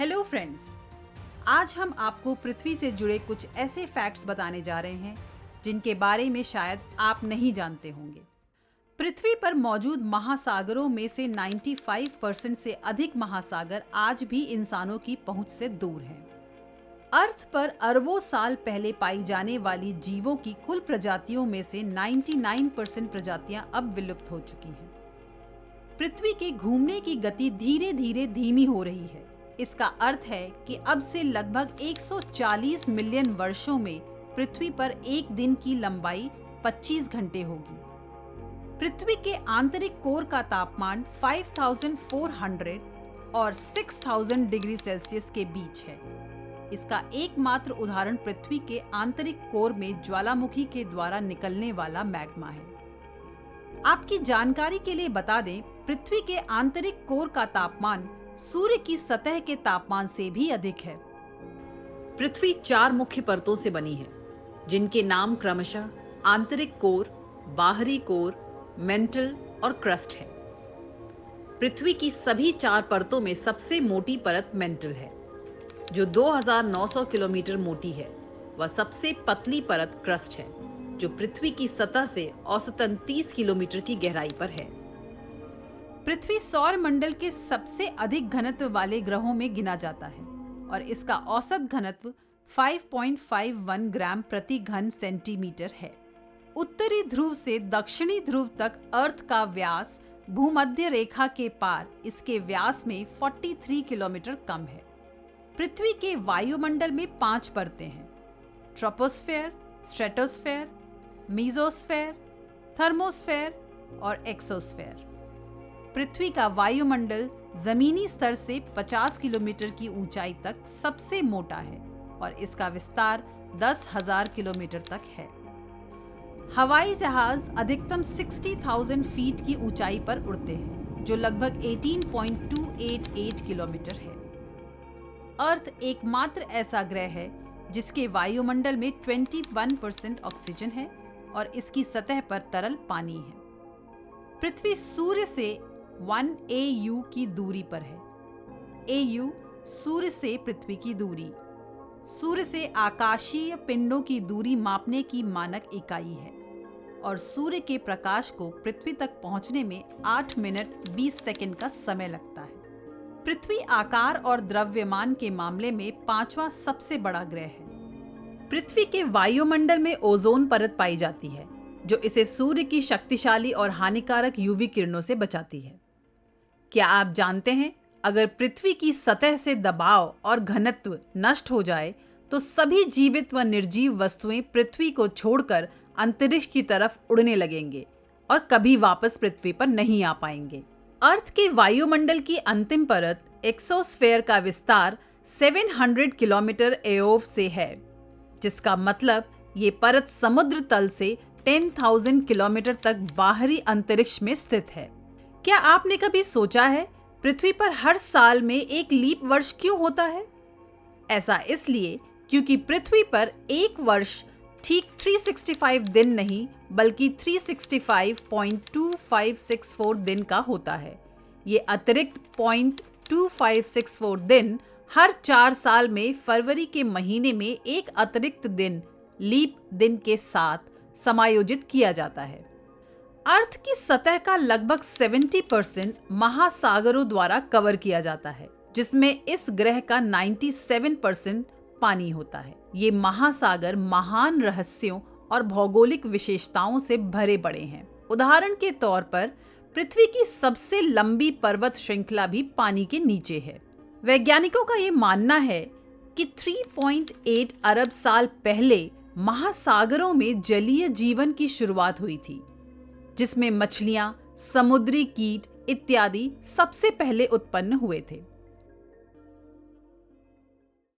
Hello friends, आज हम आपको पृथ्वी से जुड़े कुछ ऐसे फैक्ट्स बताने जा रहे हैं जिनके बारे में शायद आप नहीं जानते होंगे। पृथ्वी पर मौजूद महासागरों में से 95% से अधिक महासागर आज भी इंसानों की पहुंच से दूर हैं। अर्थ पर अरबों साल पहले पाई जाने वाली जीवों की कुल प्रजातियों में से 99% प्रजातियां अब विलुप्त हो चुकी हैं। पृथ्वी के घूमने की गति धीरे धीरे धीमी हो रही है। इसका अर्थ है कि अब से लगभग 140 मिलियन वर्षों में पृथ्वी पर एक दिन की लंबाई 25 घंटे होगी। पृथ्वी के आंतरिक कोर का तापमान 5400 और 6000 डिग्री सेल्सियस के बीच है। इसका एकमात्र उदाहरण पृथ्वी के आंतरिक कोर में ज्वालामुखी के द्वारा निकलने वाला मैग्मा है। आपकी जानकारी के लिए बता दें, पृथ्वी के आंतरिक कोर का तापमान सूर्य की सतह के तापमान से भी अधिक है। पृथ्वी 4 मुख्य परतों से बनी है, जिनके नाम क्रमशः आंतरिक कोर, बाहरी कोर, मेंटल और क्रस्ट है। पृथ्वी की सभी 4 परतों में सबसे मोटी परत मेंटल है, जो 2900 किलोमीटर मोटी है। वह सबसे पतली परत क्रस्ट है, जो पृथ्वी की सतह से औसतन 30 किलोमीटर की गहराई पर है। पृथ्वी सौर मंडल के सबसे अधिक घनत्व वाले ग्रहों में गिना जाता है और इसका औसत घनत्व 5.51 ग्राम प्रति घन सेंटीमीटर है। उत्तरी ध्रुव से दक्षिणी ध्रुव तक अर्थ का व्यास भूमध्य रेखा के पार इसके व्यास में 43 किलोमीटर कम है। पृथ्वी के वायुमंडल में 5 परतें हैं: ट्रोपोस्फेयर, स्ट्रेटोस्फेयर, मीजोस्फेयर, थर्मोस्फेयर और एक्सोस्फेयर। पृथ्वी का वायुमंडल जमीनी स्तर से 50 किलोमीटर की ऊंचाई तक सबसे मोटा है और इसका विस्तार 10,000 किलोमीटर तक है। हवाई जहाज अधिकतम 60,000 फीट की ऊंचाई पर उड़ते हैं, जो लगभग 18.288 किलोमीटर है। अर्थ एकमात्र ऐसा ग्रह है जिसके वायुमंडल में 21% ऑक्सीजन है और इसकी सतह पर तरल पानी है। पृथ्वी सूर्य से 1 AU की दूरी पर है। AU सूर्य से पृथ्वी की दूरी, सूर्य से आकाशीय पिंडों की दूरी मापने की मानक इकाई है और सूर्य के प्रकाश को पृथ्वी तक पहुंचने में 8 मिनट 20 सेकंड का समय लगता है। पृथ्वी आकार और द्रव्यमान के मामले में 5वां सबसे बड़ा ग्रह है। पृथ्वी के वायुमंडल में ओजोन परत पाई जाती है, जो इसे सूर्य की शक्तिशाली और हानिकारक यूवी किरणों से बचाती है। क्या आप जानते हैं, अगर पृथ्वी की सतह से दबाव और घनत्व नष्ट हो जाए तो सभी जीवित व निर्जीव वस्तुएं पृथ्वी को छोड़कर अंतरिक्ष की तरफ उड़ने लगेंगे और कभी वापस पृथ्वी पर नहीं आ पाएंगे। अर्थ के वायुमंडल की अंतिम परत एक्सोस्फेयर का विस्तार 700 किलोमीटर एओव से है, जिसका मतलब ये परत समुद्र तल से 10,000 किलोमीटर तक बाहरी अंतरिक्ष में स्थित है। क्या आपने कभी सोचा है पृथ्वी पर हर साल में एक लीप वर्ष क्यों होता है? ऐसा इसलिए क्योंकि पृथ्वी पर एक वर्ष ठीक 365 दिन नहीं बल्कि 365.2564 दिन का होता है। ये अतिरिक्त 0.2564 दिन हर 4 साल में फरवरी के महीने में एक अतिरिक्त दिन लीप दिन के साथ समायोजित किया जाता है। अर्थ की सतह का लगभग 70% महासागरों द्वारा कवर किया जाता है, जिसमें इस ग्रह का 97% पानी होता है। ये महासागर महान रहस्यों और भौगोलिक विशेषताओं से भरे पड़े हैं। उदाहरण के तौर पर पृथ्वी की सबसे लंबी पर्वत श्रृंखला भी पानी के नीचे है। वैज्ञानिकों का ये मानना है कि 3.8 अरब साल पहले महासागरों में जलीय जीवन की शुरुआत हुई थी, जिसमें मछलियां, समुद्री कीट इत्यादि सबसे पहले उत्पन्न हुए थे।